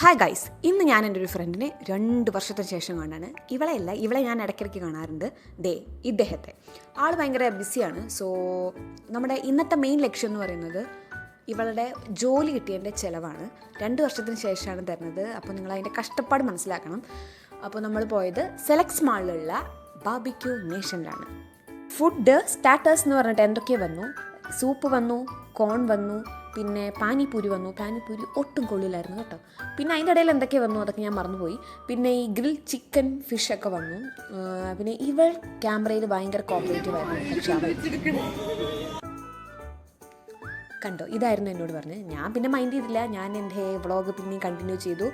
Hi guys, ഇന്ന് ഞാൻ എൻ്റെ ഒരു ഫ്രണ്ടിനെ 2 വർഷത്തിന് ശേഷം കാണാണ്. ഇവളെ ഞാൻ ഇടയ്ക്കിടയ്ക്ക് കാണാറുണ്ട്. ഇദ്ദേഹത്തെ ആൾ ഭയങ്കര ബിസിയാണ്. സോ നമ്മുടെ ഇന്നത്തെ മെയിൻ ലക്ഷ്യം എന്ന് പറയുന്നത് ഇവളുടെ ജോലി കിട്ടിയതിൻ്റെ ചിലവാണ്. 2 വർഷത്തിന് ശേഷമാണ് തരുന്നത്. അപ്പോൾ നിങ്ങൾ അതിൻ്റെ കഷ്ടപ്പാട് മനസ്സിലാക്കണം. അപ്പോൾ നമ്മൾ പോയത് സെലക്സ് മാളിലുള്ള ബാർബിക്യൂ നേഷനിലാണ്. ഫുഡ് സ്റ്റാർട്ടേഴ്സ് എന്ന് പറഞ്ഞിട്ട് എന്തൊക്കെയോ വന്നു. സൂപ്പ് വന്നു, കോൺ വന്നു, പിന്നെ പാനിപ്പൂരി വന്നു. പാനിപ്പൂരി ഒട്ടും കൊള്ളില്ലായിരുന്നു കേട്ടോ. പിന്നെ അതിൻ്റെ ഇടയിൽ എന്തൊക്കെ വന്നു അതൊക്കെ ഞാൻ മറന്നുപോയി. പിന്നെ ഈ ഗ്രിൽ ചിക്കൻ ഫിഷൊക്കെ വന്നു. പിന്നെ ഇവൾ ക്യാമറയിൽ ഭയങ്കര കോപ്പറേറ്റീവ് ആയിരുന്നു. പക്ഷേ അവൾ കണ്ടോ, ഇതായിരുന്നു എന്നോട് പറഞ്ഞത്. ഞാൻ പിന്നെ മൈൻഡ് ചെയ്തില്ല. ഞാൻ എൻ്റെ വ്ളോഗ് പിന്നെയും കണ്ടിന്യൂ ചെയ്തു.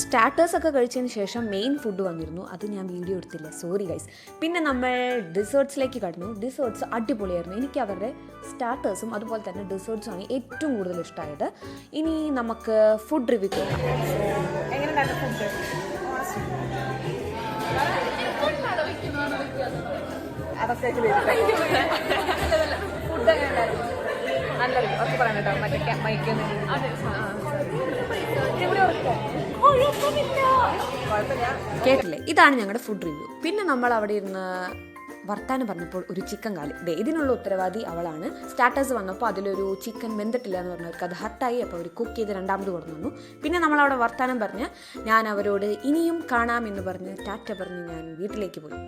സ്റ്റാർട്ടേഴ്സൊക്കെ കഴിച്ചതിന് ശേഷം മെയിൻ ഫുഡ് വന്നിരുന്നു. അത് ഞാൻ വീഡിയോ എടുത്തില്ല, സോറി ഗൈസ്. പിന്നെ നമ്മൾ ഡിസേർട്ട്സിലേക്ക് കടന്നു. ഡിസേർട്ട്സ് അടിപൊളിയായിരുന്നു. എനിക്ക് അവരുടെ സ്റ്റാർട്ടേഴ്സും അതുപോലെ തന്നെ ഡിസേർട്ട്സുമാണ് ഏറ്റവും കൂടുതൽ ഇഷ്ടമായത്. ഇനി നമുക്ക് ഫുഡ് റിവ്യൂ ചെയ്യാം. എങ്ങനെയുണ്ടായിരുന്നു ഫുഡ്? അതൊക്കെ ഫുഡ് എങ്ങനെയുണ്ടായിരുന്നു? നല്ലത് ഒക്കെ പറയാൻ കേട്ടോ. മറ്റേ മൈക്കൊന്നും കേട്ടില്ലേ? ഇതാണ് ഞങ്ങളുടെ ഫുഡ് റിവ്യൂ. പിന്നെ നമ്മൾ അവിടെ ഇരുന്ന് വർത്താനം പറഞ്ഞപ്പോൾ ഒരു ചിക്കൻ കാല്, ഇതിനുള്ള ഉത്തരവാദി അവളാണ്. സ്റ്റാർട്ടേഴ്സ് വന്നപ്പോൾ അതിലൊരു ചിക്കൻ വെന്തിട്ടില്ല എന്ന് പറഞ്ഞവർക്ക് അത് ഹർട്ടായി. അപ്പോൾ അവർ കുക്ക് ചെയ്ത് രണ്ടാമത് കൊണ്ടുവന്നു. പിന്നെ നമ്മളവിടെ വർത്താനം പറഞ്ഞ് ഞാൻ അവരോട് ഇനിയും കാണാമെന്ന് പറഞ്ഞ് ടാറ്റ പറഞ്ഞ് ഞാൻ വീട്ടിലേക്ക് പോയി.